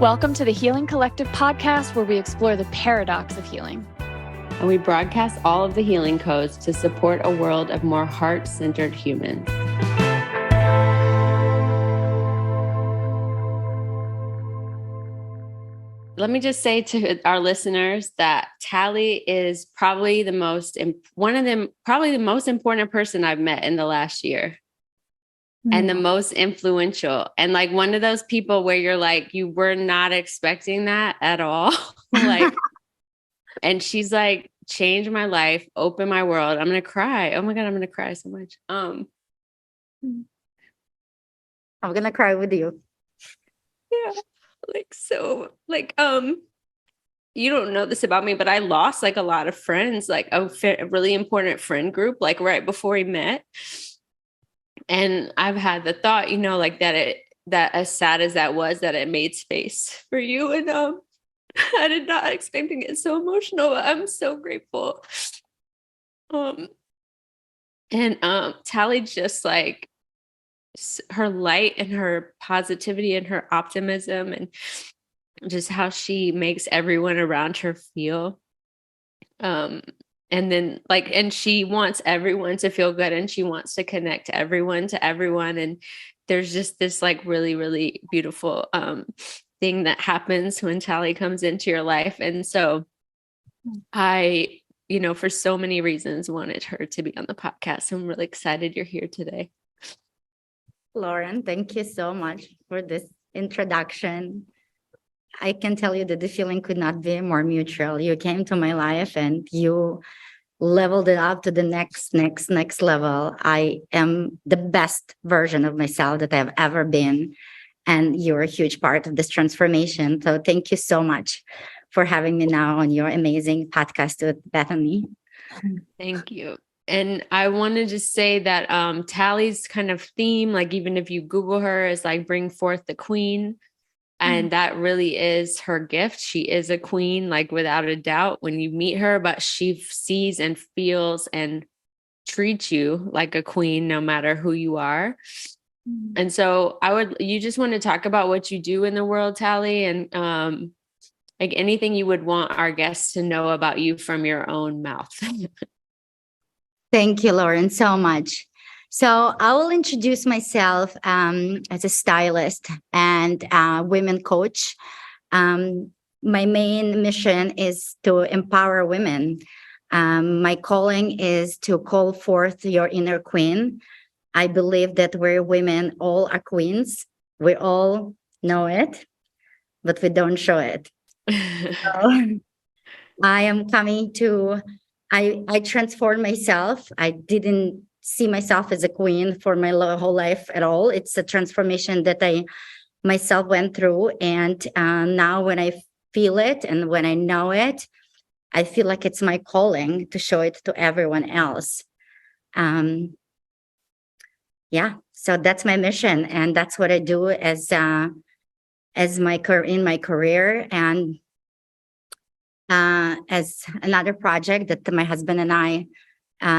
Welcome to the Healing Collective podcast, where we explore the paradox of healing. And we broadcast all of the healing codes to support a world of more heart-centered humans. Let me just say to our listeners that Tali is probably the most important person I've met in the last year. And the most influential, and like one of those people where you're like, you were not expecting that at all. And she's like, changed my life, opened my world. I'm going to cry. Oh my God, I'm going to cry so much. I'm going to cry with you. Yeah. You don't know this about me, but I lost like a lot of friends, like a really important friend group, like right before we met. And I've had the thought, that as sad as that was, that it made space for you. And I did not expect to get so emotional, but I'm so grateful. Tali, just like her light and her positivity and her optimism and just how she makes everyone around her feel. And she wants everyone to feel good, and she wants to connect everyone to everyone. And there's just this like really, really beautiful thing that happens when Tali comes into your life. And so I, for so many reasons, wanted her to be on the podcast. I'm really excited you're here today. Lauren, thank you so much for this introduction. I can tell you that the feeling could not be more mutual. You came to my life and you leveled it up to the next level. I am the best version of myself that I've ever been. And you're a huge part of this transformation. So thank you so much for having me now on your amazing podcast with Bethany. Thank you. And I want to just say that Tali's kind of theme, like even if you Google her, is like bring forth the queen. And that really is her gift. She is a queen, like without a doubt when you meet her, but she sees and feels and treats you like a queen, no matter who you are. And so you just want to talk about what you do in the world, Tali, and like anything you would want our guests to know about you from your own mouth. Thank you, Lauren, so much. So I will introduce myself as a stylist and women coach. My main mission is to empower women. My calling is to call forth your inner queen. I believe that we're women, all are queens. We all know it, but we don't show it. So I am coming to, I transformed myself. I didn't see myself as a queen for my whole life at all. It's a transformation that I myself went through. And now when I feel it and when I know it, I feel like it's my calling to show it to everyone else. So that's my mission. And that's what I do as my career. And as another project that my husband and I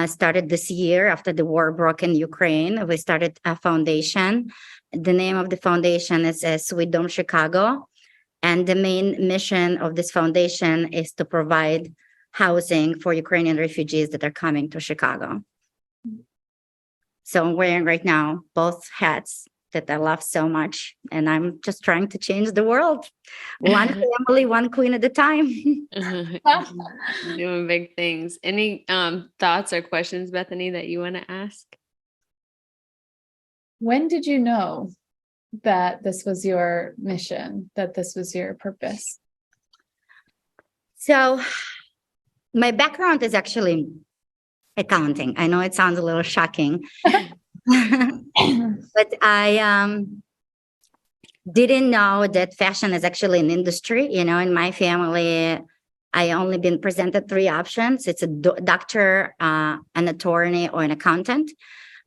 started this year after the war broke in Ukraine. We started a foundation. The name of the foundation is Sweet Dome Chicago. And the main mission of this foundation is to provide housing for Ukrainian refugees that are coming to Chicago. So I'm wearing right now both hats that I love so much. And I'm just trying to change the world. One family, one queen at a time. Doing big things. Any thoughts or questions, Bethany, that you want to ask? When did you know that this was your mission, that this was your purpose? So my background is actually accounting. I know it sounds a little shocking. But I didn't know that fashion is actually an industry. In my family, I only been presented 3 options. It's a doctor, an attorney, or an accountant.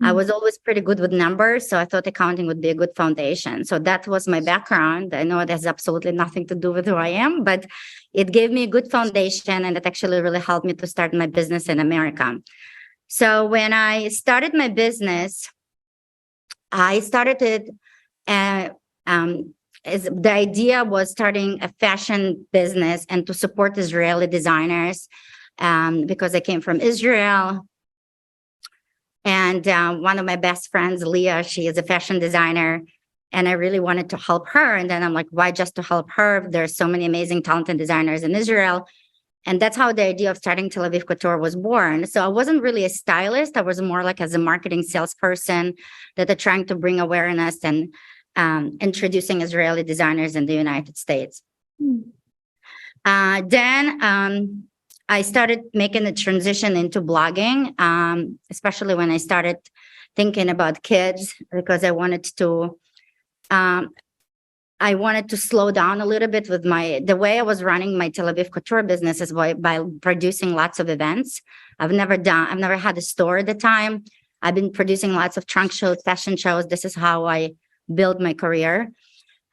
I was always pretty good with numbers, so I thought accounting would be a good foundation. So that was my background. I know it has absolutely nothing to do with who I am, but it gave me a good foundation, and it actually really helped me to start my business in America. So when I started my business, I started it the idea was starting a fashion business and to support Israeli designers, because I came from Israel. And one of my best friends, Leah, she is a fashion designer, and I really wanted to help her. And then I'm like, why just to help her? There's so many amazing, talented designers in Israel. And that's how the idea of starting Tel Aviv Couture was born. So I wasn't really a stylist. I was more like as a marketing salesperson that are trying to bring awareness and introducing Israeli designers in the United States. Then I started making the transition into blogging, especially when I started thinking about kids, because I wanted to slow down a little bit with the way I was running my Tel Aviv Couture business is by producing lots of events. I've never had a store at the time. I've been producing lots of trunk shows, fashion shows. This is how I built my career.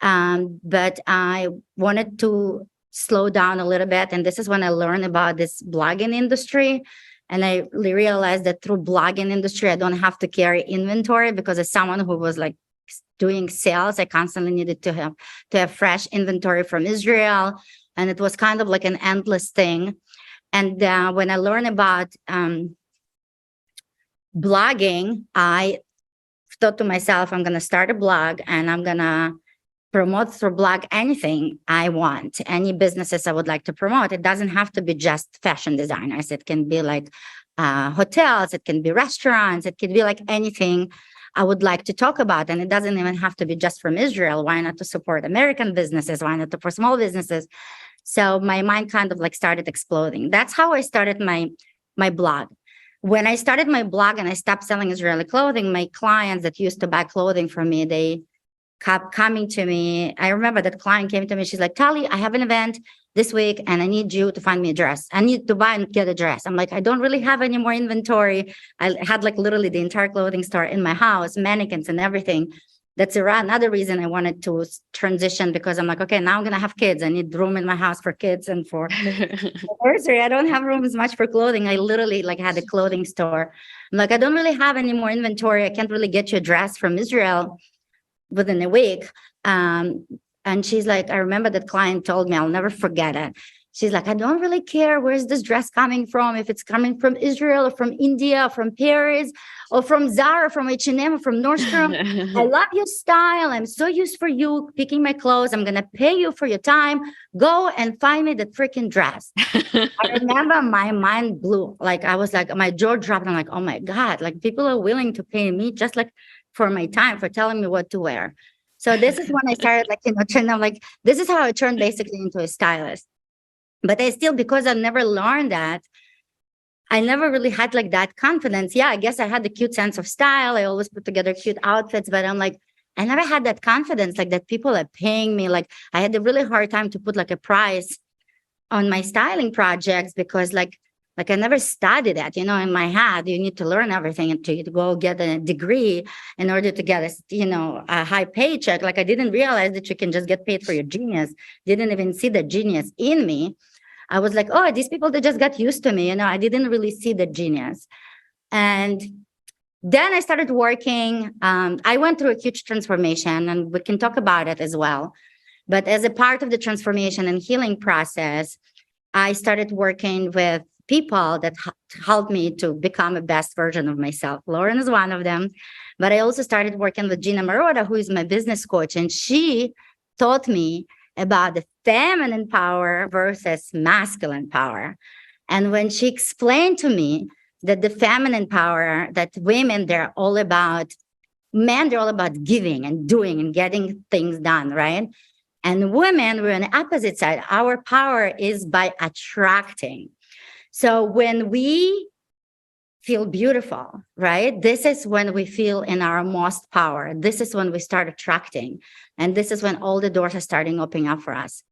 But I wanted to slow down a little bit. And this is when I learned about this blogging industry. And I realized that through blogging industry, I don't have to carry inventory, because as someone who was like doing sales, I constantly needed to have fresh inventory from Israel. And it was kind of like an endless thing. And when I learned about blogging, I thought to myself, I'm going to start a blog and I'm going to promote through blog anything I want, any businesses I would like to promote. It doesn't have to be just fashion designers. It can be like hotels, it can be restaurants, it can be like anything I would like to talk about. And it doesn't even have to be just from Israel. Why not to support American businesses? Why not to support small businesses? So my mind kind of like started exploding. That's how I started my blog. When I started my blog and I stopped selling Israeli clothing, my clients that used to buy clothing from me, they kept coming to me. I remember that client came to me. She's like, Tali, I have an event this week and I need you to find me a dress. I need to buy and get a dress. I'm like, I don't really have any more inventory. I had like literally the entire clothing store in my house, mannequins and everything. That's another reason I wanted to transition, because I'm like, okay, now I'm going to have kids. I need room in my house for kids and for nursery. I don't have room as much for clothing. I literally like had a clothing store. I'm like, I don't really have any more inventory. I can't really get you a dress from Israel within a week. And she's like, I remember that client told me, I'll never forget it. She's like, I don't really care where's this dress coming from, if it's coming from Israel or from India, or from Paris, or from Zara, from H&M, or from Nordstrom. I love your style. I'm so used for you picking my clothes. I'm going to pay you for your time. Go and find me the freaking dress. I remember my mind blew. Like, I was like, my jaw dropped. I'm like, oh my God, like people are willing to pay me just like for my time, for telling me what to wear. So this is when I started like, I'm like, this is how I turned basically into a stylist. But I still, because I never learned that, I never really had like that confidence. Yeah, I guess I had the cute sense of style. I always put together cute outfits, but I'm like, I never had that confidence, like that people are paying me. Like I had a really hard time to put like a price on my styling projects, because like I never studied that, in my head, you need to learn everything and to go get a degree in order to get a high paycheck. Like I didn't realize that you can just get paid for your genius. Didn't even see the genius in me. I was like, oh, these people, they just got used to me. I didn't really see the genius. And then I started working. I went through a huge transformation, and we can talk about it as well. But as a part of the transformation and healing process, I started working with people that helped me to become a best version of myself. Lauryn is one of them. But I also started working with Gina Marotta, who is my business coach. And she taught me about the feminine power versus masculine power. And when she explained to me that the feminine power, that women, they're all about giving and doing and getting things done, right? And women, we're on the opposite side. Our power is by attracting. So when we feel beautiful, right? This is when we feel in our most power. This is when we start attracting. And this is when all the doors are starting opening up for us.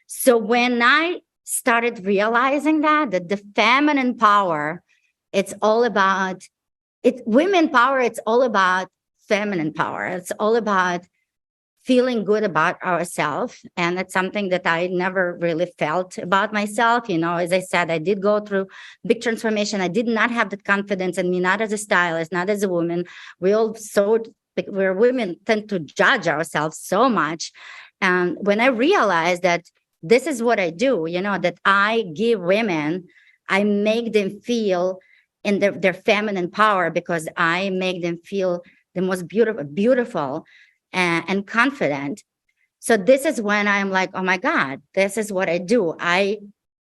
So when I started realizing that the feminine power, it's all about it. Women power, it's all about feminine power. It's all about feeling good about ourselves. And it's something that I never really felt about myself. As I said, I did go through big transformation. I did not have that confidence in me, not as a stylist, not as a woman. We're women tend to judge ourselves so much. when I realized that this is what I do, that I give women, I make them feel in their feminine power, because I make them feel the most beautiful and confident. So this is when I'm like, oh my God, this is what I do. I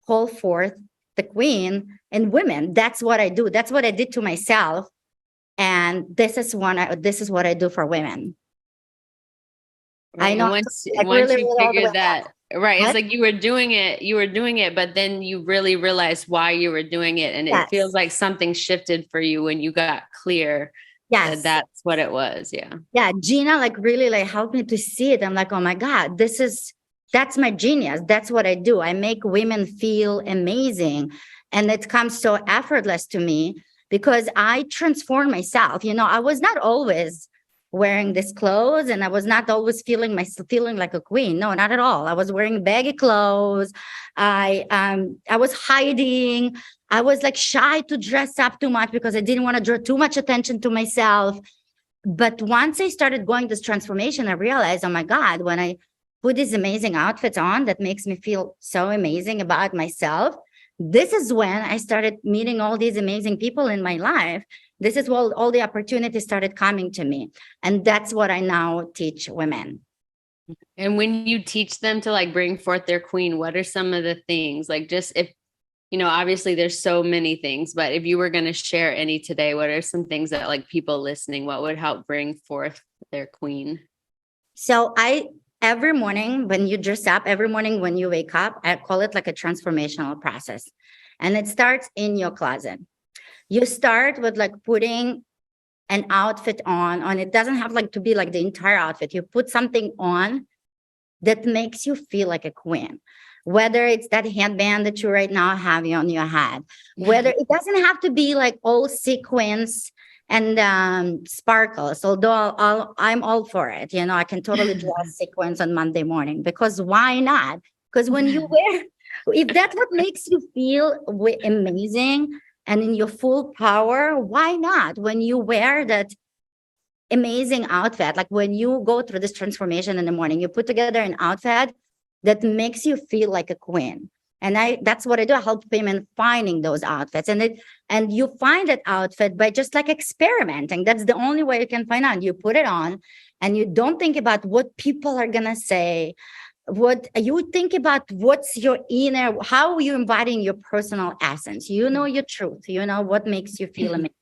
call forth the queen in women. That's what I do. That's what I did to myself. And this is what I do for women. Right. I know, And once like once really, you really all the way figured that, right, it's back. like you were doing it, but then you really realized why you were doing it. And it feels Yes. like something shifted for you when you got clear that Yes. that's what it was. Yeah. Yeah. Gina like really like helped me to see it. I'm like, oh my God, that's my genius. That's what I do. I make women feel amazing. And it comes so effortless to me because I transform myself. I was not always wearing these clothes, and I was not always feeling like a queen. No, not at all. I was wearing baggy clothes. I was hiding. I was like shy to dress up too much because I didn't want to draw too much attention to myself. But once I started going this transformation, I realized, oh my God, when I put these amazing outfits on that makes me feel so amazing about myself, this is when I started meeting all these amazing people in my life. This is when all the opportunities started coming to me. And that's what I now teach women. And when you teach them to like bring forth their queen, what are some of the things, like, just if, obviously there's so many things, but if you were going to share any today, what are some things that like people listening, what would help bring forth their queen? So every morning when you dress up, every morning when you wake up, I call it like a transformational process. And it starts in your closet. You start with like putting an outfit on. It doesn't have like to be like the entire outfit. You put something on that makes you feel like a queen. Whether it's that headband that you right now have on your head, whether it doesn't have to be like all sequins and sparkles, although I'm all for it. I can totally dress sequins on Monday morning, because why not? Because when you wear, if that's what makes you feel amazing and in your full power, why not? When you wear that amazing outfit, like when you go through this transformation in the morning, you put together an outfit that makes you feel like a queen. And that's what I do. I help women finding those outfits. And you find that outfit by just like experimenting. That's the only way you can find out. You put it on and you don't think about what people are gonna say. What you think about, what's your inner, how are you embodying your personal essence? Your truth, what makes you feel amazing.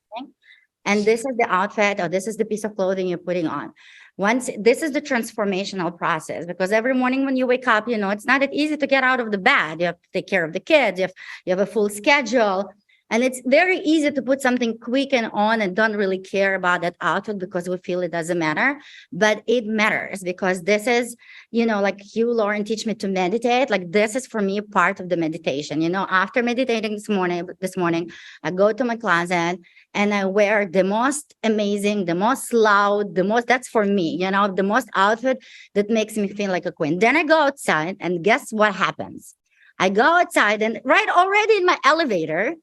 And this is the outfit, or this is the piece of clothing you're putting on. Once this is the transformational process, because every morning when you wake up, it's not that easy to get out of the bed. You have to take care of the kids. You have a full schedule. And it's very easy to put something quick and on and don't really care about that outfit because we feel it doesn't matter. But it matters, because this is, like you, Lauren, teach me to meditate. Like this is for me part of the meditation. After meditating this morning, I go to my closet and I wear the most amazing, the most loud, that's for me, the most outfit that makes me feel like a queen. Then I go outside, and guess what happens? I go outside, and right already in my elevator,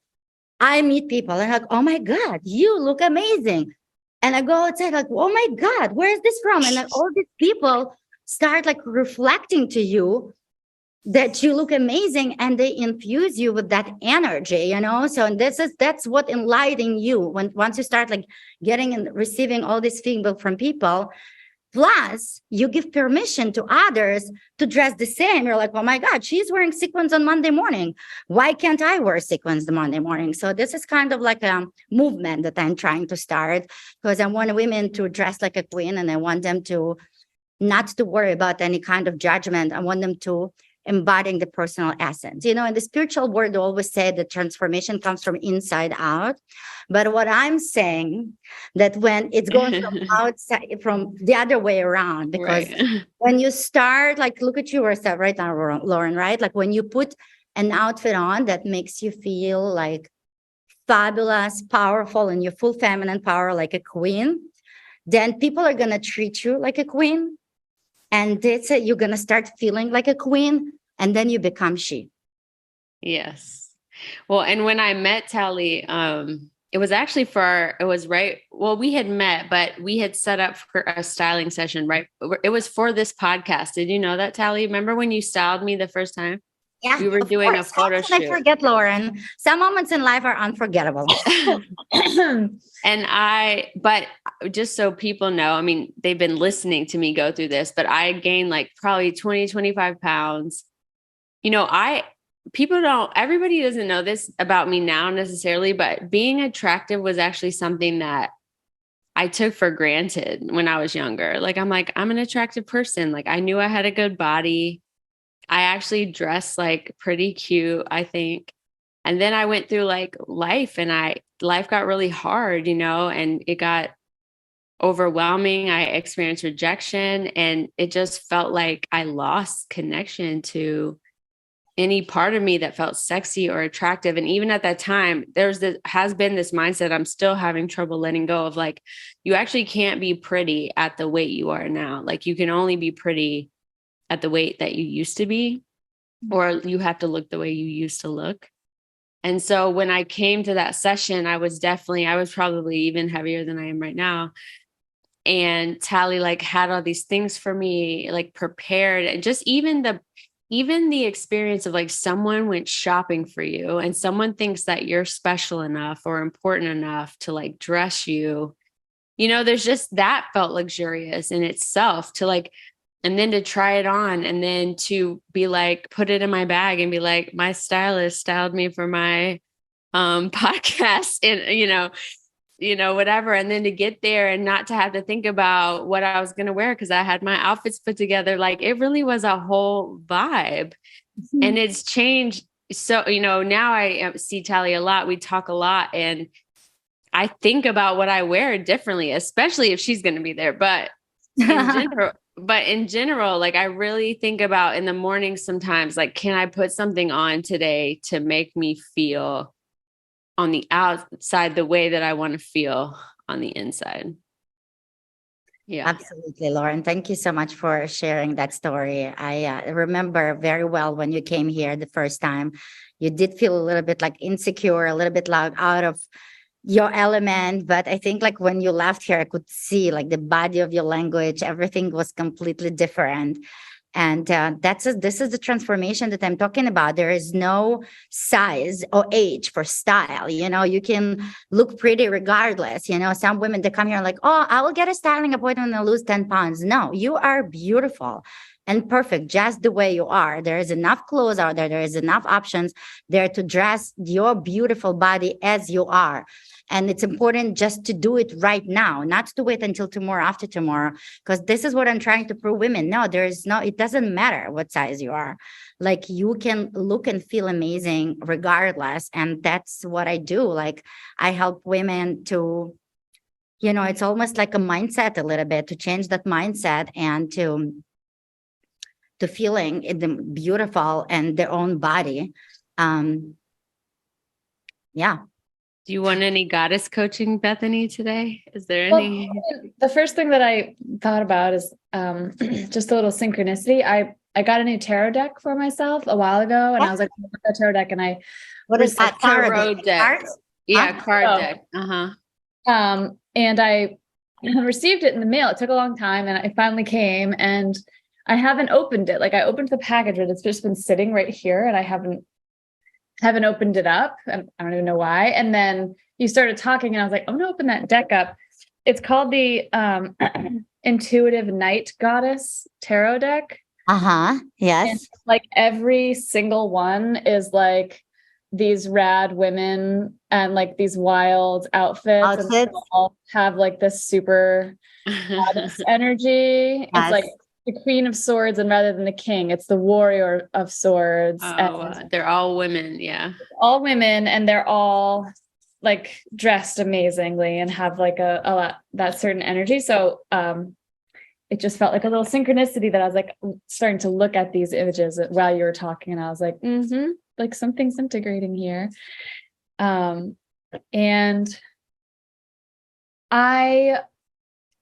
I meet people and I'm like, oh my God, you look amazing. And I go outside like, oh my God, where is this from? And then all these people start like reflecting to you that you look amazing, and they infuse you with that energy, So that's what enlightening you once you start like getting and receiving all this feedback from people. Plus, you give permission to others to dress the same. You're like, oh my God, she's wearing sequins on Monday morning. Why can't I wear sequins the Monday morning? So this is kind of like a movement that I'm trying to start, because I want women to dress like a queen, and I want them to not to worry about any kind of judgment. I want them to embodying the personal essence. In the spiritual world, they always say that transformation comes from inside out. But what I'm saying, that when it's going from outside, from the other way around, because when you start, like, look at yourself right now, Lauren, right? Like when you put an outfit on that makes you feel like fabulous, powerful, and your full feminine power, like a queen, then people are going to treat you like a queen. And that's it. You're going to start feeling like a queen, and then you become she. Yes. Well, and when I met Tali, it was actually we had met, but we had set up for a styling session, right? It was for this podcast. Did you know that, Tally? Remember when you styled me the first time? Yeah, We were of doing a course. How photo can I shoot. forget, Lauren? Some moments in life are unforgettable. But just so people know, I mean, they've been listening to me go through this, but I gained like probably 20, 25 pounds. You know, everybody doesn't know this about me now necessarily, but being attractive was actually something that I took for granted when I was younger. Like, I'm an attractive person. Like, I knew I had a good body. I actually dressed like pretty cute, I think. And then I went through like life and life got really hard, and it got overwhelming. I experienced rejection and it just felt like I lost connection to any part of me that felt sexy or attractive. And even at that time, has been this mindset I'm still having trouble letting go of, like, you actually can't be pretty at the weight you are now. Like, you can only be pretty at the weight that you used to be, or you have to look the way you used to look. And so when I came to that session, I was probably even heavier than I am right now. And Tally like had all these things for me, like prepared, and just even the experience of like someone went shopping for you and someone thinks that you're special enough or important enough to like dress you, there's just that felt luxurious in itself to like, and then to try it on and then to be like, put it in my bag and be like, my stylist styled me for my podcast and, whatever. And then to get there and not to have to think about what I was going to wear because I had my outfits put together. Like, it really was a whole vibe. And it's changed. So, now I see Tally a lot. We talk a lot and I think about what I wear differently, especially if she's going to be there. But in general, like, I really think about in the morning sometimes, like, can I put something on today to make me feel on the outside the way that I want to feel on the inside? Yeah. Absolutely, Lauren. Thank you so much for sharing that story. I remember very well when you came here the first time, you did feel a little bit like insecure, a little bit like out of your element. But I think like when you left here, I could see like the body of your language, everything was completely different. And this is the transformation that I'm talking about. There is no size or age for style. You can look pretty regardless. Some women, they come here like, oh, I will get a styling appointment and lose 10 pounds. No, you are beautiful and perfect just the way you are. There is enough clothes out there. There is enough options there to dress your beautiful body as you are. And it's important just to do it right now, not to wait until tomorrow, after tomorrow, because this is what I'm trying to prove women. No, it doesn't matter what size you are. Like, you can look and feel amazing regardless. And that's what I do. Like, I help women to, it's almost like a mindset a little bit, to change that mindset and to feeling beautiful and their own body. Yeah. Do you want any goddess coaching, Bethany, today? Is there Well, any? the first thing that I thought about is just a little synchronicity. I got a new tarot deck for myself a while ago, and I was like, oh, that tarot deck, and I What is that? Tarot deck? Cards? Yeah, card Oh. deck. And I received it in the mail. It took a long time, and it finally came, and I haven't opened it. Like, I opened the package, but it's just been sitting right here, and I haven't opened it up. I don't even know why. And then you started talking and I was like, I'm gonna open that deck up. It's called the Intuitive Night Goddess Tarot deck. Yes. And like every single one is like these rad women and like these wild outfits. And they all have like this super goddess energy. It's Yes. like the Queen of Swords, and rather than the King, it's the Warrior of Swords. And they're all women, yeah. All women, and they're all like dressed amazingly and have like a lot that certain energy. So it just felt like a little synchronicity that I was like starting to look at these images while you were talking, and I was like, like something's integrating here. And I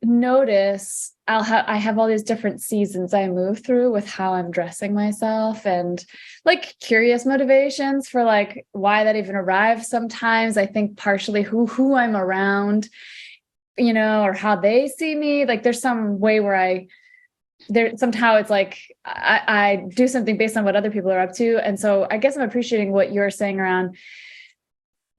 notice I have all these different seasons I move through with how I'm dressing myself, and like curious motivations for like why that even arrives. Sometimes I think partially who I'm around, or how they see me. Like there's some way where somehow it's like I do something based on what other people are up to. And so I guess I'm appreciating what you're saying around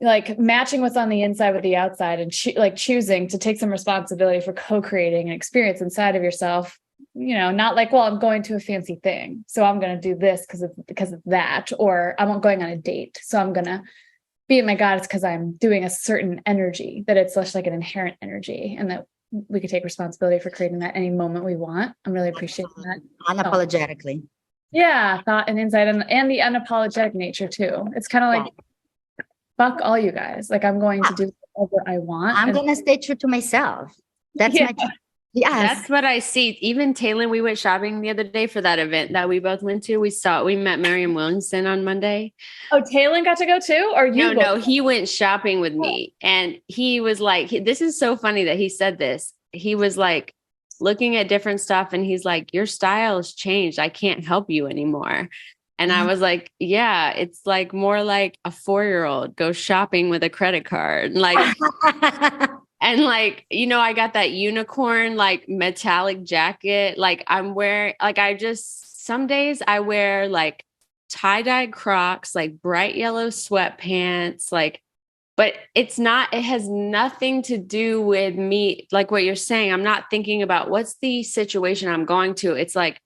like matching what's on the inside with the outside, and choosing to take some responsibility for co-creating an experience inside of yourself, not like, well, I'm going to a fancy thing, so I'm going to do this because of that, or I'm going on a date, so I'm going to be my goddess because I'm doing a certain energy, that it's less like an inherent energy, and that we could take responsibility for creating that any moment we want. I'm really appreciating that. Unapologetically. Yeah, thought and insight, and the unapologetic nature too. It's kind of like, fuck all you guys. Like I'm going to do whatever I want. I'm going to stay true to myself. That's my yes. That's what I see. Even Taylor, we went shopping the other day for that event that we both went to. We met Mariam Williamson on Monday. Oh, Taylor got to go too? Or you? No, he went shopping with me. And he was like, this is so funny that he said this. He was like looking at different stuff and he's like, your style has changed. I can't help you anymore. And I was like, yeah, it's like more like a 4-year-old goes shopping with a credit card. Like, and like, I got that unicorn, like metallic jacket. Like I'm wearing, like, some days I wear like tie-dye Crocs, like bright yellow sweatpants, like, but it has nothing to do with me. Like what you're saying, I'm not thinking about what's the situation I'm going to. It's like,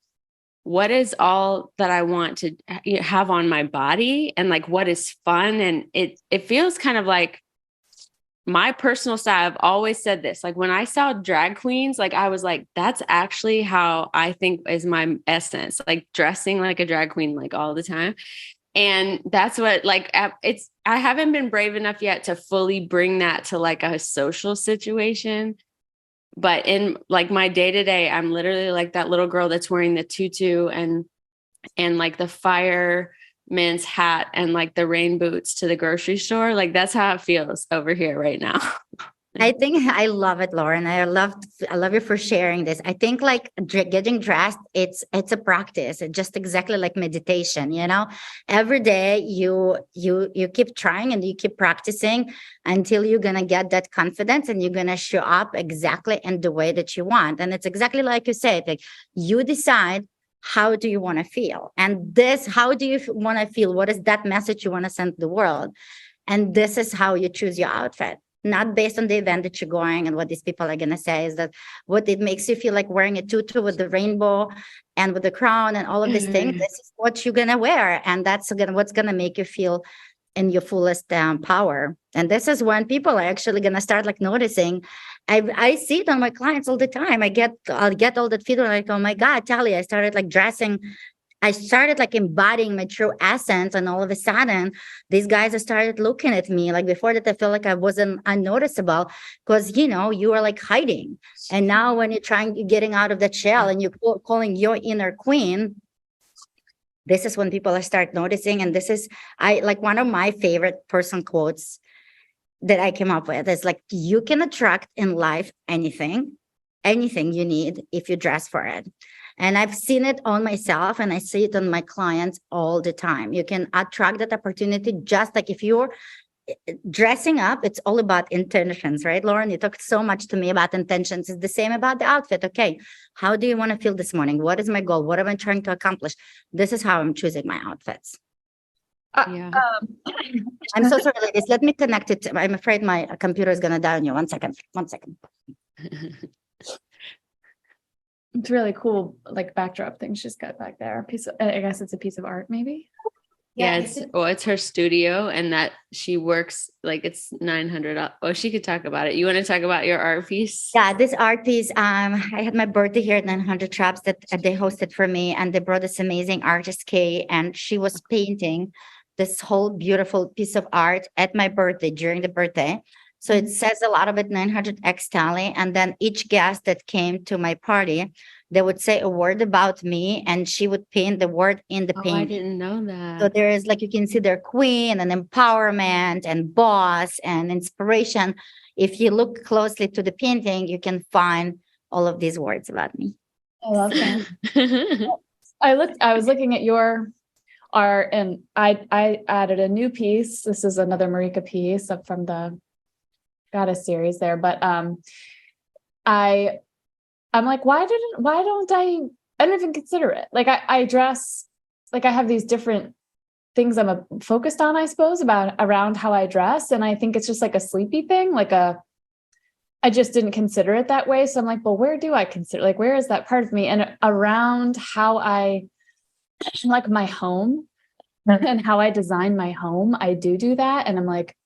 what is all that I want to have on my body, and like what is fun. And it feels kind of like my personal style. I've always said this, like when I saw drag queens, like I was like, that's actually how I think is my essence, like dressing like a drag queen, like all the time. And that's what, like, I haven't been brave enough yet to fully bring that to like a social situation. But in like my day to day, I'm literally like that little girl that's wearing the tutu and like the fireman's hat and like the rain boots to the grocery store. Like that's how it feels over here right now. I think I love it, Lauren. I love you for sharing this. I think like getting dressed, it's a practice. It's just exactly like meditation, every day you keep trying and you keep practicing until you're going to get that confidence and you're going to show up exactly in the way that you want. And it's exactly like you said, like you decide, how do you want to feel? And how do you want to feel? What is that message you want to send to the world? And this is how you choose your outfit. Not based on the event that you're going and what these people are going to say, is that what it makes you feel like wearing a tutu with the rainbow and with the crown and all of these things. This is what you're going to wear. And that's what's going to make you feel in your fullest power. And this is when people are actually going to start like noticing. I see it on my clients all the time. I'll get all that feedback like, oh my God, Tali, I started like dressing. I started like embodying my true essence, and all of a sudden these guys started looking at me. Like before that, I felt like I wasn't unnoticeable because, you are like hiding. And now when you're getting out of that shell and you're calling your inner queen, this is when people start noticing. And this is, like one of my favorite personal quotes that I came up with is like, you can attract in life anything you need if you dress for it. And I've seen it on myself and I see it on my clients all the time. You can attract that opportunity just like if you're dressing up. It's all about intentions, right, Lauren? You talked so much to me about intentions. It's the same about the outfit. Okay, how do you want to feel this morning? What is my goal? What am I trying to accomplish? This is how I'm choosing my outfits. Yeah. I'm so sorry, ladies. Let me connect it. I'm afraid my computer is going to die on you. One second. It's really cool, like backdrop thing she's got back there. I guess it's a piece of art, maybe. Yeah, it's her studio, and that she works like it's 900. Oh, she could talk about it. You want to talk about your art piece? Yeah, this art piece. I had my birthday here at 900 Traps that they hosted for me, and they brought this amazing artist Kay, and she was painting this whole beautiful piece of art at my birthday during the birthday. So it says a lot of it, 900X Tali. And then each guest that came to my party, they would say a word about me and she would paint the word in the paint. I didn't know that. So there is like, you can see their queen and empowerment and boss and inspiration. If you look closely to the painting, you can find all of these words about me. I love that. I was looking at your art, and I added a new piece. This is another Marika piece up from the Goddess series there. But I'm like, why don't I didn't even consider it. Like I dress, like I have these different things I'm focused on, I suppose, around how I dress. And I think it's just like a sleepy thing, I just didn't consider it that way. So I'm like, well, where do I consider, like, where is that part of me? And around how I like my home and how I design my home, I do that. And I'm like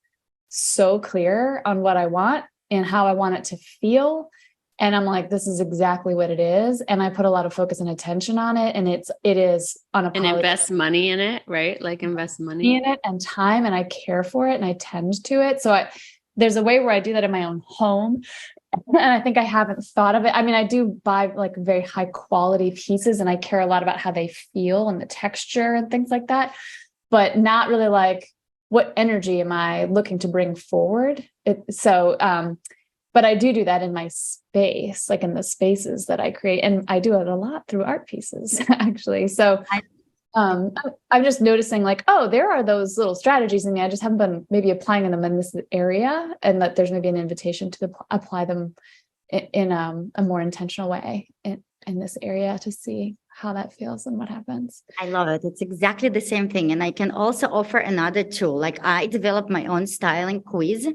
so clear on what I want and how I want it to feel. And I'm like, this is exactly what it is. And I put a lot of focus and attention on it. And it is unapologetic. And invest money in it, right? Like invest money in it and time, and I care for it and I tend to it. So there's a way where I do that in my own home. And I think I haven't thought of it. I mean, I do buy like very high quality pieces and I care a lot about how they feel and the texture and things like that, but not really like what energy am I looking to bring forward. But I do that in my space, like in the spaces that I create. And I do it a lot through art pieces, actually. So I'm just noticing like, oh, there are those little strategies in me. I just haven't been maybe applying them in this area, and that there's maybe an invitation to apply them in a more intentional way in this area to see how that feels and what happens. I love it. It's exactly the same thing. And I can also offer another tool. Like I developed my own styling quiz,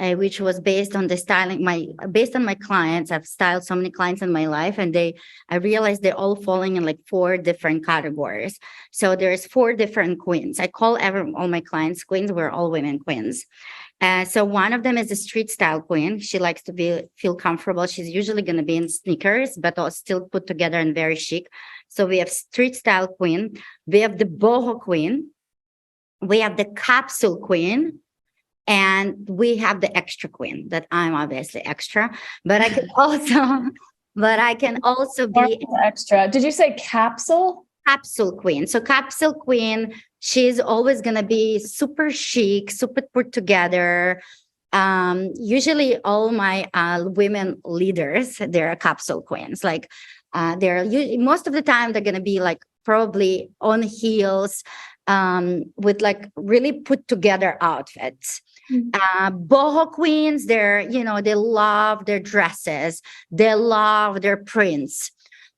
which was based on based on my clients. I've styled so many clients in my life, and I realized they're all falling in like 4 different categories. So there's 4 different queens. I call all my clients queens. We're all women queens. So one of them is a street style queen. She likes to feel comfortable. She's usually going to be in sneakers, but still put together and very chic. So we have street style queen. We have the boho queen. We have the capsule queen. And we have the extra queen, that I'm obviously extra, but I can also be extra. Did you say capsule? Capsule queen. So capsule queen, she's always going to be super chic, super put together. Usually all my women leaders, they're capsule queens. Like most of the time they're going to be like probably on heels, with like really put together outfits. Boho queens, they love their dresses, they love their prints.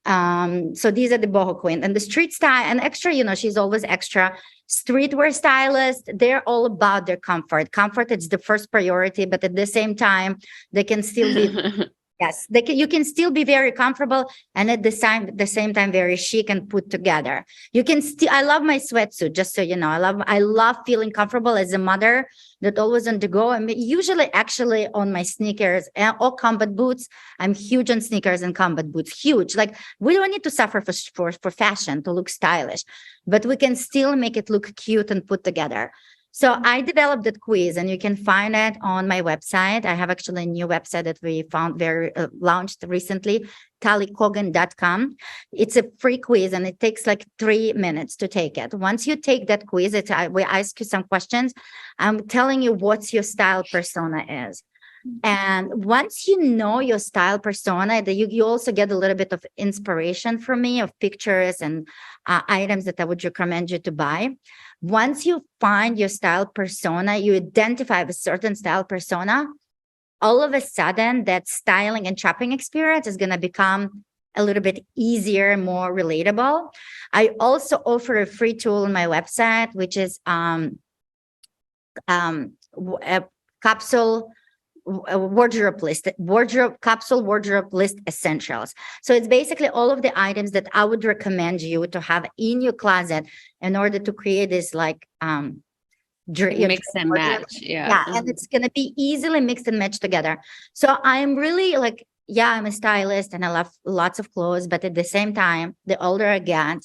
So these are the boho queen. And the street style and extra, she's always extra. Streetwear stylists, they're all about their comfort. Comfort is the first priority, but at the same time, they can still be yes, you can still be very comfortable and at the same time very chic and put together. You can still. I love my sweatsuit, just so you know. I love feeling comfortable as a mother that always on the go. I'm usually actually on my sneakers or combat boots. I'm huge on sneakers and combat boots. Huge. Like we don't need to suffer for fashion to look stylish, but we can still make it look cute and put together. So I developed that quiz, and you can find it on my website. I have actually a new website that we launched recently, talikogan.com. It's a free quiz, and it takes like 3 minutes to take it. Once you take that quiz, we ask you some questions. I'm telling you what your style persona is. And once you know your style persona, you also get a little bit of inspiration from me of pictures and items that I would recommend you to buy. Once you find your style persona, you identify with certain style persona, all of a sudden that styling and shopping experience is going to become a little bit easier, more relatable. I also offer a free tool on my website, which is a capsule wardrobe list essentials. So it's basically all of the items that I would recommend you to have in your closet in order to create this like mix and match. Yeah. And it's going to be easily mixed and matched together. So I'm really like, yeah, I'm a stylist and I love lots of clothes, but at the same time, the older I get,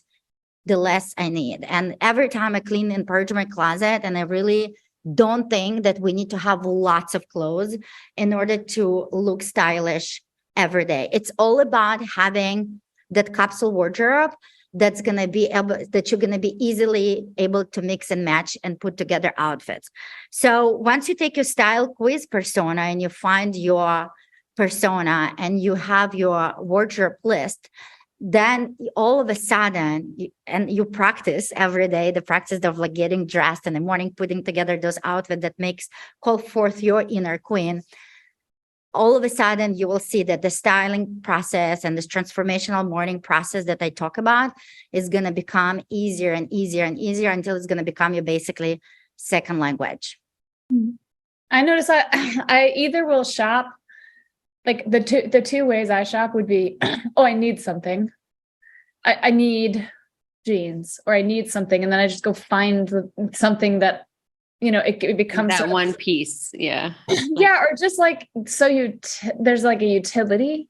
the less I need. And every time I clean and purge my closet, and I really don't think that we need to have lots of clothes in order to look stylish every day. It's all about having that capsule wardrobe that's going to be that you're going to be easily able to mix and match and put together outfits. So once you take your style quiz persona and you find your persona and you have your wardrobe list, then all of a sudden, and you practice every day, the practice of like getting dressed in the morning, putting together those outfits that call forth your inner queen. All of a sudden, you will see that the styling process and this transformational morning process that I talk about is going to become easier and easier and easier until it's going to become your basically second language. I notice I either will shop, like the two ways I shop would be, oh, I need something. I need jeans, or I need something. And then I just go find something that, it becomes that one piece. Yeah. Yeah. Or just like, so there's like a utility,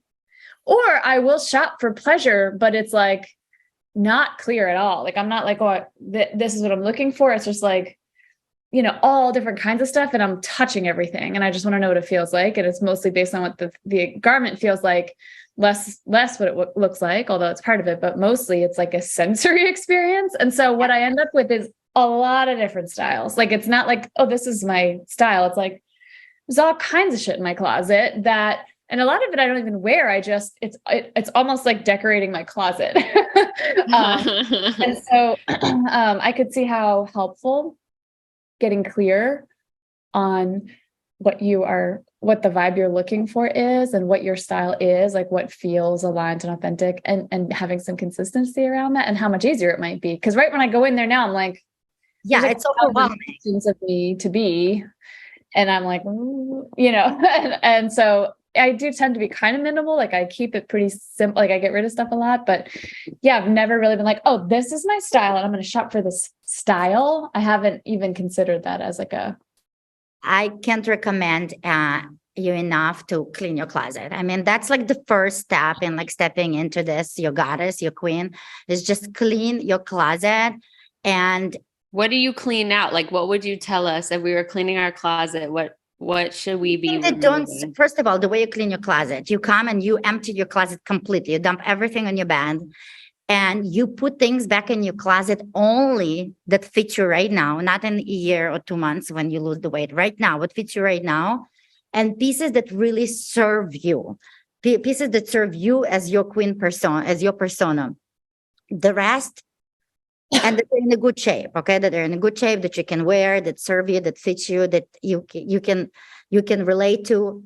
or I will shop for pleasure, but it's like not clear at all. Like, I'm not like, oh, this is what I'm looking for. It's just like, all different kinds of stuff, and I'm touching everything, and I just want to know what it feels like. And it's mostly based on what the garment feels like, less what it looks like, although it's part of it, but mostly it's like a sensory experience. And so what I end up with is a lot of different styles. Like, it's not like, oh, this is my style. It's like, there's all kinds of shit in my closet and a lot of it I don't even wear. It's almost like decorating my closet. And so I could see how helpful getting clear on what the vibe you're looking for is, and what your style is, like what feels aligned and authentic, and having some consistency around that, and how much easier it might be. Because right when I go in there now, I'm like, yeah, it's overwhelming of me to be, and I'm like, and so I do tend to be kind of minimal. Like, I keep it pretty simple. Like, I get rid of stuff a lot, but yeah, I've never really been like, oh, this is my style and I'm going to shop for this style. I haven't even considered that as like I can't recommend you enough to clean your closet. I mean, that's like the first step in like stepping into this, your goddess, your queen, is just clean your closet. And what do you clean out? Like, what would you tell us if we were cleaning our closet? What should we be removing? First of all, the way you clean your closet, you come and you empty your closet completely. You dump everything on your bed, and you put things back in your closet only that fit you right now, not in a year or 2 months when you lose the weight. Right now, what fits you right now, and pieces that really serve you, pieces that serve you as your queen persona, as your persona. The rest, and that they're in a good shape, okay? That they're in a good shape, that you can wear, that serve you, that fits you, that you can relate to.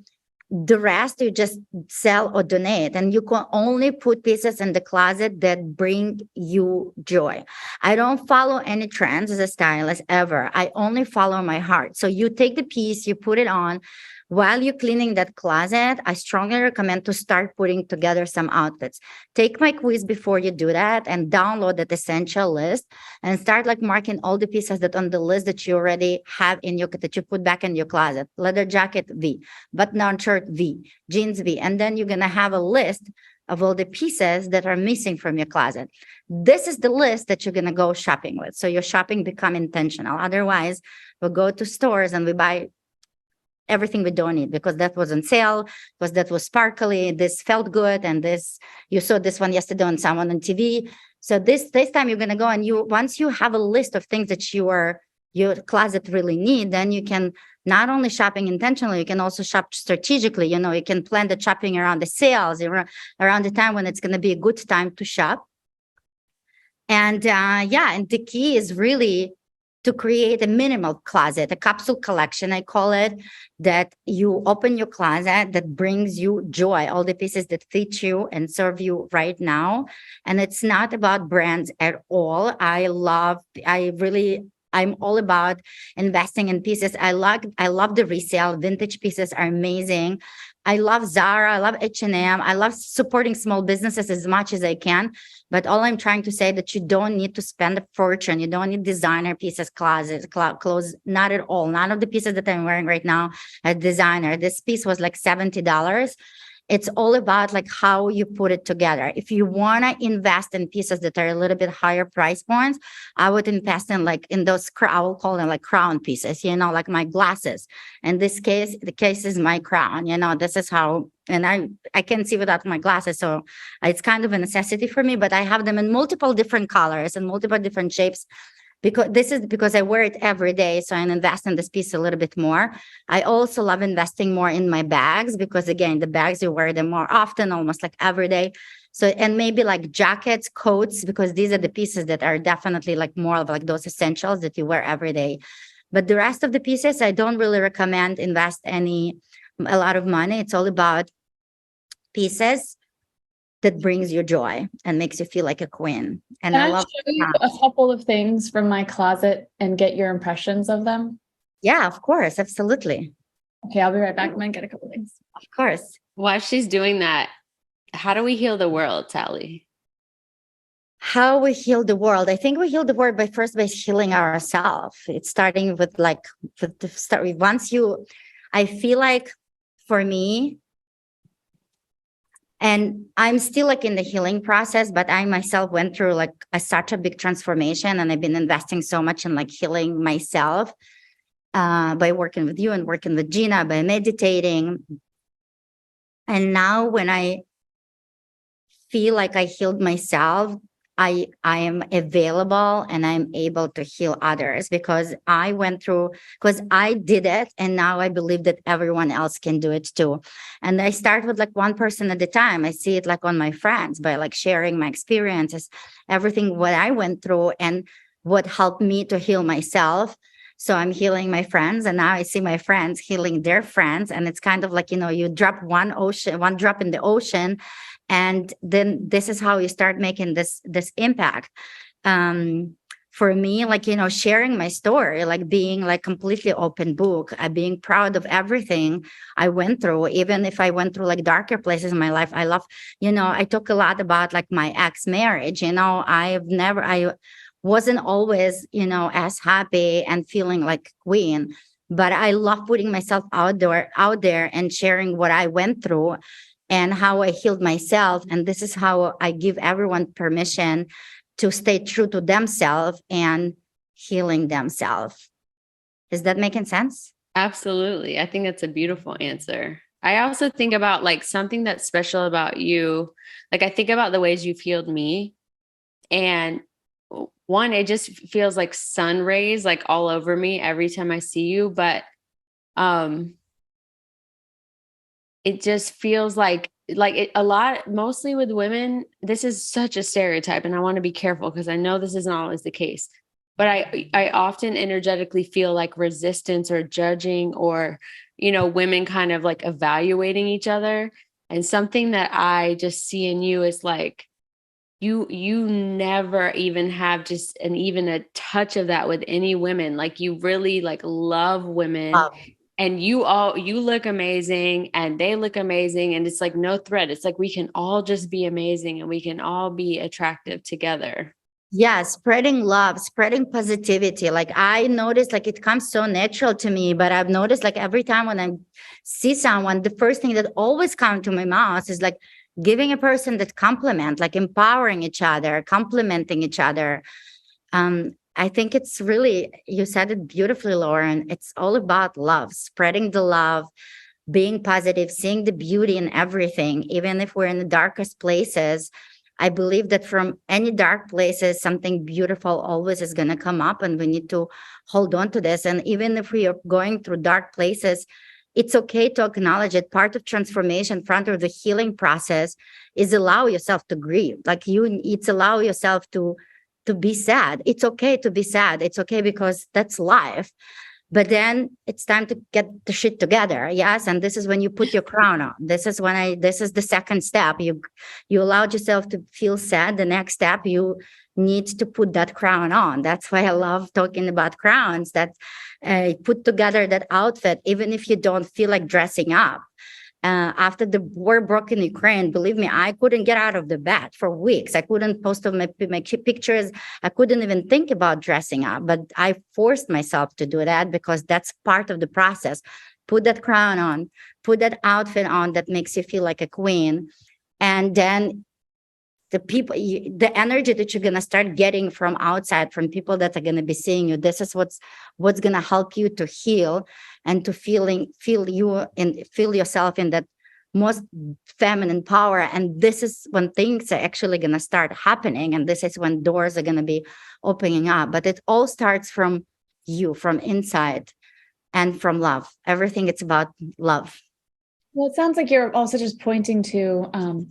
The rest you just sell or donate, and you can only put pieces in the closet that bring you joy. I don't follow any trends as a stylist ever. I only follow my heart. So you take the piece, you put it on. While you're cleaning that closet, I strongly recommend to start putting together some outfits. Take my quiz before you do that and download that essential list and start like marking all the pieces that on the list that you already have that you put back in your closet. Leather jacket, V. Button-down shirt, V. Jeans, V. And then you're going to have a list of all the pieces that are missing from your closet. This is the list that you're going to go shopping with. So your shopping become intentional. Otherwise, we'll go to stores and we buy everything we don't need because that was on sale, because that was sparkly, this felt good, and this, you saw this one yesterday on someone on TV. So this time you're going to go and once you have a list of things that your closet really need, then you can not only shopping intentionally, you can also shop strategically. You can plan the shopping around the sales, around the time when it's going to be a good time to shop. And and the key is really to create a minimal closet, a capsule collection, I call it, that you open your closet that brings you joy, all the pieces that fit you and serve you right now. And it's not about brands at all. I'm all about investing in pieces. I love the resale. Vintage pieces are amazing. I love Zara. I love H&M. I love supporting small businesses as much as I can. But all I'm trying to say that you don't need to spend a fortune. You don't need designer pieces, clothes, not at all. None of the pieces that I'm wearing right now are designer. This piece was like $70. It's all about like how you put it together. If you want to invest in pieces that are a little bit higher price points, I would invest in those, I will call them like crown pieces, like my glasses. In this case, the case is my crown, this is how, and I can see without my glasses. So it's kind of a necessity for me, but I have them in multiple different colors and multiple different shapes. because I wear it every day. So I invest in this piece a little bit more. I also love investing more in my bags because again, the bags you wear them more often, almost like every day. So, and maybe like jackets, coats, because these are the pieces that are definitely like more of like those essentials that you wear every day. But the rest of the pieces, I don't really recommend invest a lot of money. It's all about pieces that brings you joy and makes you feel like a queen. And Can I I love show you a couple of things from my closet and get your impressions of them? Yeah, of course. Absolutely. Okay, I'll be right back. I'm gonna get a couple things. Of course. While she's doing that, how do we heal the world, Tali? How we heal the world. I think we heal the world by healing ourselves. It's starting with like, I feel like for me, and I'm still like in the healing process, but I myself went through like such a big transformation, and I've been investing so much in like healing myself by working with you and working with Gina, by meditating. And now when I feel like I healed myself, I am available and I'm able to heal others because I did it, and now I believe that everyone else can do it too. And I start with like one person at a time. I see it like on my friends by like sharing my experiences, everything what I went through and what helped me to heal myself. So I'm healing my friends, and now I see my friends healing their friends. And it's kind of like, you drop one drop in the ocean, and then this is how you start making this impact. For me, like, sharing my story, like being like completely open book, being proud of everything I went through, even if I went through like darker places in my life. I love, I talk a lot about like my ex marriage. I wasn't always, as happy and feeling like queen, but I love putting myself out there and sharing what I went through and how I healed myself. And this is how I give everyone permission to stay true to themselves and healing themselves. Is that making sense? Absolutely. I think that's a beautiful answer. I also think about like something that's special about you. Like I think about the ways you've healed me, and one, it just feels like sun rays like all over me every time I see you. But it just feels like a lot, mostly with women, this is such a stereotype, and I want to be careful because I know this isn't always the case. But I often energetically feel like resistance or judging or, women kind of like evaluating each other. And something that I just see in you is like, you never even have just even a touch of that with any women. Like you really like love women. And you look amazing and they look amazing. And it's like no threat. It's like we can all just be amazing and we can all be attractive together. Yeah, spreading love, spreading positivity. Like I noticed like it comes so natural to me, but I've noticed like every time when I see someone, the first thing that always comes to my mouth is like giving a person that compliment, like empowering each other, complimenting each other. I think it's really, you said it beautifully, Lauren. It's all about love, spreading the love, being positive, seeing the beauty in everything, even if we're in the darkest places. I believe that from any dark places, something beautiful always is going to come up, and we need to hold on to this. And even if we are going through dark places, it's okay to acknowledge it. Part of transformation, part of the healing process is allow yourself to grieve. Like it's allow yourself to be sad. It's okay to be sad. It's okay because that's life. But then it's time to get the shit together. Yes. And this is when you put your crown on. This is the second step. You allowed yourself to feel sad. The next step, you need to put that crown on. That's why I love talking about crowns, that put together that outfit, even if you don't feel like dressing up. After the war broke in Ukraine, believe me, I couldn't get out of the bed for weeks. I couldn't post my pictures. I couldn't even think about dressing up, but I forced myself to do that because that's part of the process. Put that crown on, put that outfit on that makes you feel like a queen. And then the energy that you're going to start getting from outside, from people that are going to be seeing you, this is what's going to help you to heal and to feel yourself in that most feminine power. And this is when things are actually going to start happening. And this is when doors are going to be opening up. But it all starts from you, from inside, and from love. Everything it's about love. Well, it sounds like you're also just pointing to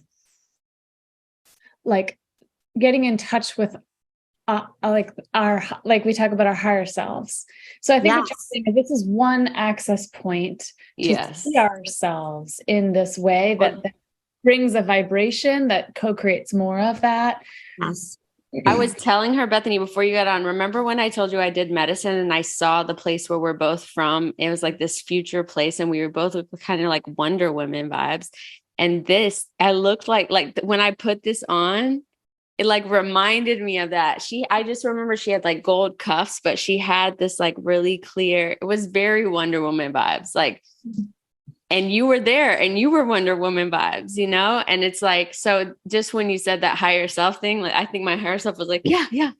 like getting in touch with like we talk about our higher selves. So I think what you're saying is this is one access point to see ourselves in this way that brings a vibration that co-creates more of that. Yes. I was telling her, Bethany, before you got on, remember when I told you I did medicine and I saw the place where we're both from? It was like this future place, and we were both kind of like Wonder Woman vibes. And this, I looked like when I put this on, it like reminded me of that. I just remember she had like gold cuffs, but she had this like really clear, it was very Wonder Woman vibes. Like, and you were there and you were Wonder Woman vibes, you know? And it's like, so just when you said that higher self thing, like I think my higher self was like, yeah.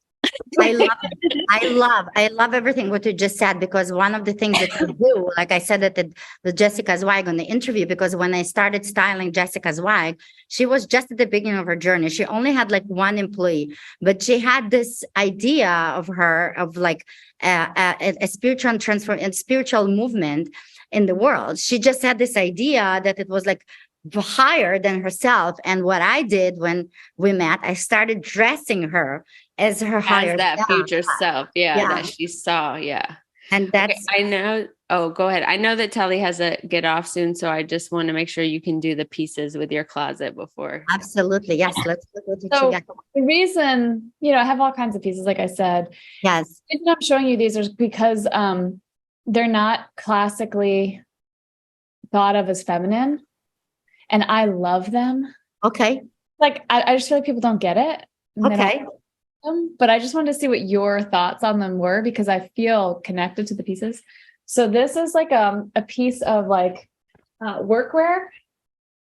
I love it. I love everything what you just said, because one of the things that you do, like I said at the Jessica Zweig on the interview, because when I started styling Jessica Zweig, she was just at the beginning of her journey. She only had like one employee, but she had this idea of her of like a spiritual transform and spiritual movement in the world. She just had this idea that it was like higher than herself. And what I did when we met, I started dressing her as her higher that self. future self. Yeah, that she saw. Yeah. And that's I know. Oh, go ahead. I know that Tali has a get off soon, so I just want to make sure you can do the pieces with your closet before. absolutely. Yes. Let's look what you got. The reason, I have all kinds of pieces, like I said. Yes. The reason I'm showing you these is because they're not classically thought of as feminine, and I love them. Okay. Like I just feel like people don't get it. Okay. But I just wanted to see what your thoughts on them were, because I feel connected to the pieces. So this is like a piece of like workwear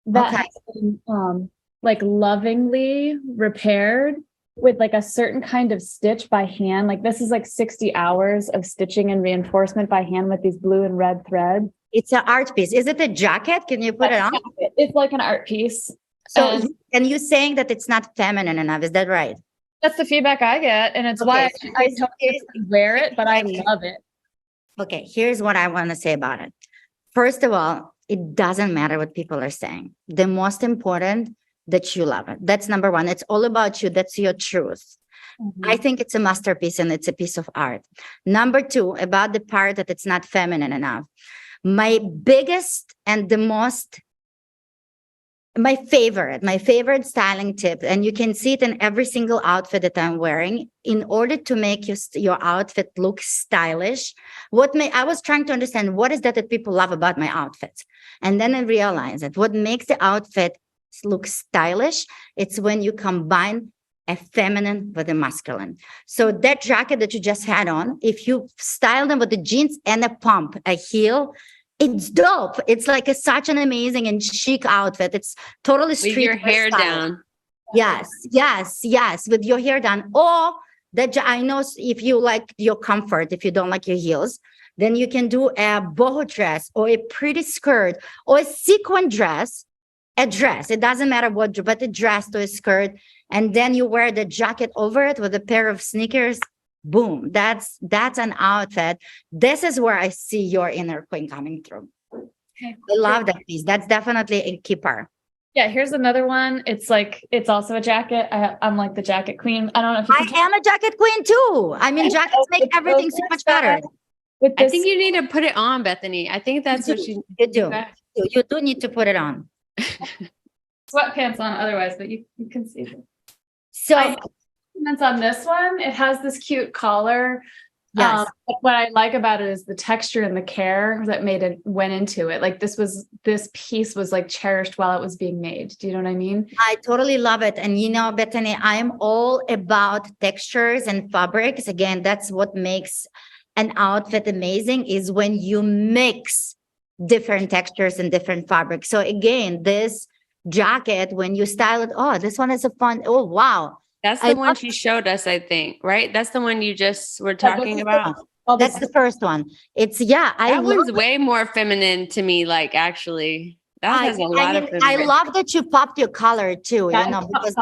that has been like lovingly repaired with like a certain kind of stitch by hand. Like this is like 60 hours of stitching and reinforcement by hand with these blue and red threads. It's an art piece. Is it a jacket? Can you put it on? It's like an art piece. So, and you're saying that it's not feminine enough. Is that right? That's the feedback I get. And it's why I don't wear it, but I love it. Okay. Here's what I want to say about it. First of all, it doesn't matter what people are saying. The most important that you love it. That's number one. It's all about you. That's your truth. Mm-hmm. I think it's a masterpiece and it's a piece of art. Number two, about the part that it's not feminine enough. My biggest and the most, my favorite styling tip, and you can see it in every single outfit that I'm wearing, in order to make your outfit look stylish. I was trying to understand what is that people love about my outfits. And then I realized that what makes the outfit look stylish, it's when you combine a feminine with a masculine. So that jacket that you just had on, if you style them with the jeans and a pump, a heel, it's dope. It's like such an amazing and chic outfit. It's totally street. With your hair down. Yes. With your hair down. Or that I know if you like your comfort, if you don't like your heels, then you can do a boho dress or a pretty skirt or a sequin dress. A dress. It doesn't matter what, but a dress to a skirt. And then you wear the jacket over it with a pair of sneakers. Boom. That's an outfit. This is where I see your inner queen coming through. Okay. I love that piece. That's definitely a keeper. Yeah, here's another one. It's also a jacket. I'm like the jacket queen. I don't know if you I am a jacket queen too. I mean, jackets make everything so much better. I think you need to put it on, Bethany. I think that's what you do. You do need to put it on. Sweatpants on otherwise, but you can see them. So comments on this one. It has this cute collar. Yes. What I like about it is the texture and the care that went into it. Like this piece was like cherished while it was being made. Do you know what I mean? I totally love it. And Bethany, I am all about textures and fabrics. Again, that's what makes an outfit amazing, is when you mix different textures and different fabrics. So again, this jacket, when you style it, this one is oh, wow. That's the one she showed us, I think, right? That's the one you just were talking about. That's the first one. It's, that one's way more feminine to me, like actually. That has a lot of I love that you popped your collar too, because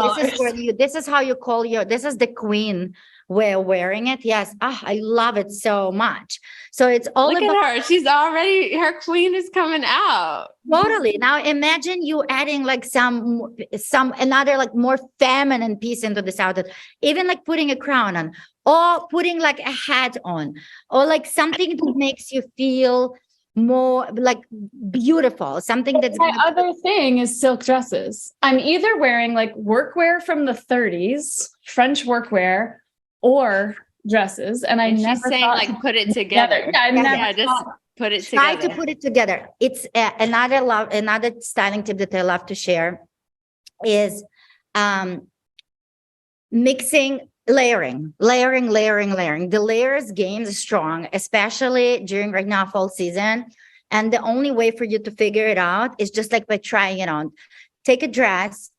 this is how you call this is the queen wearing it. Yes. I love it so much. So it's all Look about at her. She's already, her queen is coming out. totally. Now imagine you adding like some another like more feminine piece into this outfit, even like putting a crown on or putting like a hat on or like something that makes you feel more like beautiful, something that's my other thing is silk dresses. I'm either wearing like workwear from the 30s, French workwear, or dresses, and She's never saying thought like put it together. Yeah, I never just put it try together. to put it together. It's another styling tip that I love to share is mixing. Layering. The layers game is strong, especially during right now fall season. And the only way for you to figure it out is just like by trying it on. Take a dress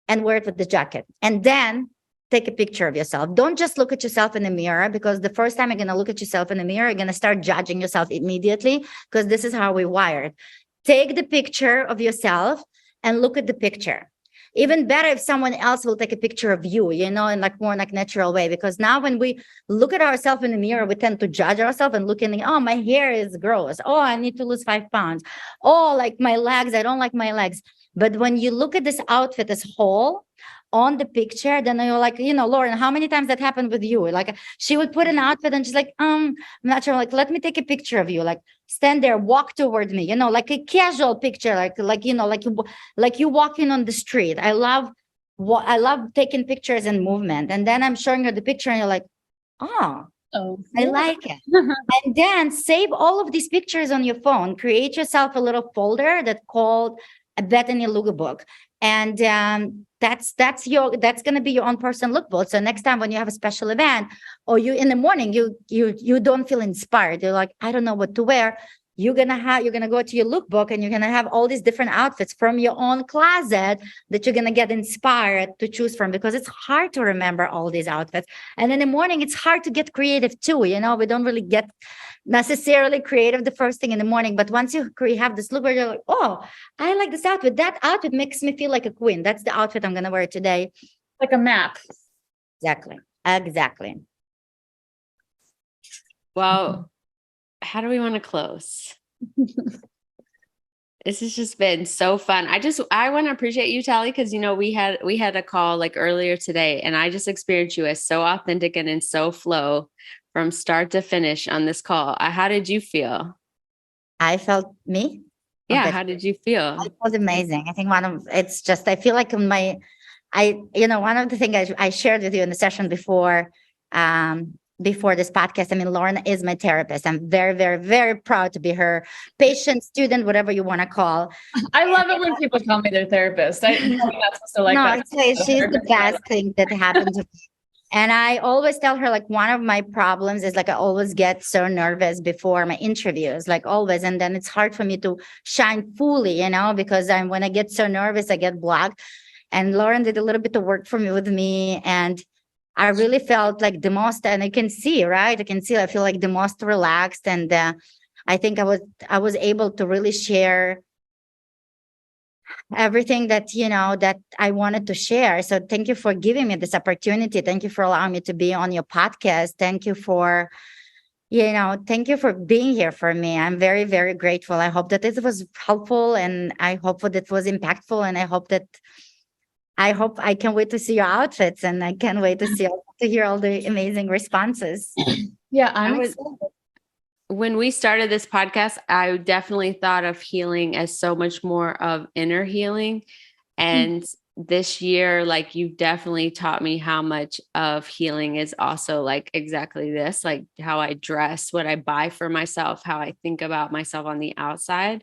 and wear it with the jacket. And then take a picture of yourself. Don't just look at yourself in the mirror, because the first time you're going to look at yourself in the mirror, you're going to start judging yourself immediately, because this is how we're wired. Take the picture of yourself and look at the picture. Even better if someone else will take a picture of you, in like more like natural way. Because now when we look at ourselves in the mirror, we tend to judge ourselves and look in oh, my hair is gross. Oh, I need to lose 5 pounds. Oh, like my legs, I don't like my legs. But when you look at this outfit as whole on the picture, then you're like, Lauryn, how many times that happened with you? Like she would put an outfit and she's like, I'm not sure. Like, let me take a picture of you. Like stand there, walk toward me, like a casual picture, like you walking on the street. I love taking pictures and movement. And then I'm showing her the picture and you're like, oh, I like it. And then save all of these pictures on your phone. Create yourself a little folder that's called a Bethany lookbook. And that's going to be your own personal lookbook. So next time when you have a special event or you in the morning, you don't feel inspired. You're like, I don't know what to wear. You're going to go to your lookbook and you're going to have all these different outfits from your own closet that you're going to get inspired to choose from, because it's hard to remember all these outfits. And in the morning, it's hard to get creative too. We don't really get necessarily creative the first thing in the morning. But once you have this look where you're like, oh, I like this outfit. That outfit makes me feel like a queen. That's the outfit I'm going to wear today. Like a map. Exactly. Well, how do we want to close? This has just been so fun. I want to appreciate you, Tali, because we had a call like earlier today, and I just experienced you as so authentic and in so flow from start to finish on this call. How did you feel? I felt me. Yeah, how did you feel? It was amazing. I think I feel like one of the things I shared with you in the session before this podcast. I mean, Lauryn is my therapist. I'm very, very, very proud to be her patient, student, whatever you want to call. I love it when people call me their therapist. I'm not supposed to like that. She's the best thing that happened to me. And I always tell her, like, one of my problems is like I always get so nervous before my interviews, like always. And then it's hard for me to shine fully, because when I get so nervous, I get blocked. And Lauryn did a little bit of work for me with me. And I really felt like the most, and I can see, right? I feel like the most relaxed. And I think I was able to really share everything that I wanted to share. So thank you for giving me this opportunity. Thank you for allowing me to be on your podcast. Thank you for being here for me. I'm very, very grateful. I hope that this was helpful, and I hope that it was impactful, and I hope I can wait to see your outfits, and I can't wait to hear all the amazing responses. Yeah, I'm excited. When we started this podcast, I definitely thought of healing as so much more of inner healing. And this year, like, you've definitely taught me how much of healing is also like exactly this, like how I dress, what I buy for myself, how I think about myself on the outside.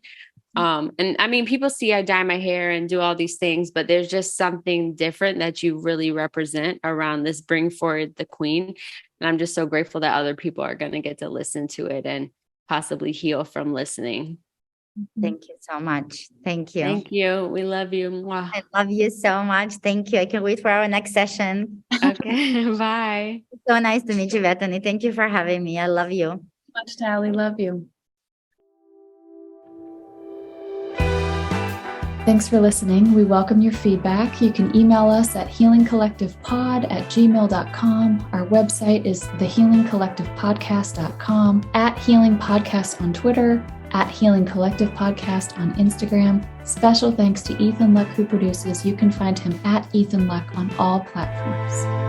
And I mean, people see I dye my hair and do all these things, but there's just something different that you really represent around this Bring Forward the Queen. And I'm just so grateful that other people are going to get to listen to it and possibly heal from listening. Thank you so much. Thank you. Thank you. We love you. Mwah. I love you so much. Thank you. I can't wait for our next session. Okay. Bye. So nice to meet you, Bethany. Thank you for having me. I love you. Much, Tali. Love you. Thanks for listening. We welcome your feedback. You can email us at healingcollectivepod@gmail.com. Our website is thehealingcollectivepodcast.com, at Healing Podcast on Twitter, at Healing Collective Podcast on Instagram. Special thanks to Ethan Luck, who produces. You can find him at Ethan Luck on all platforms.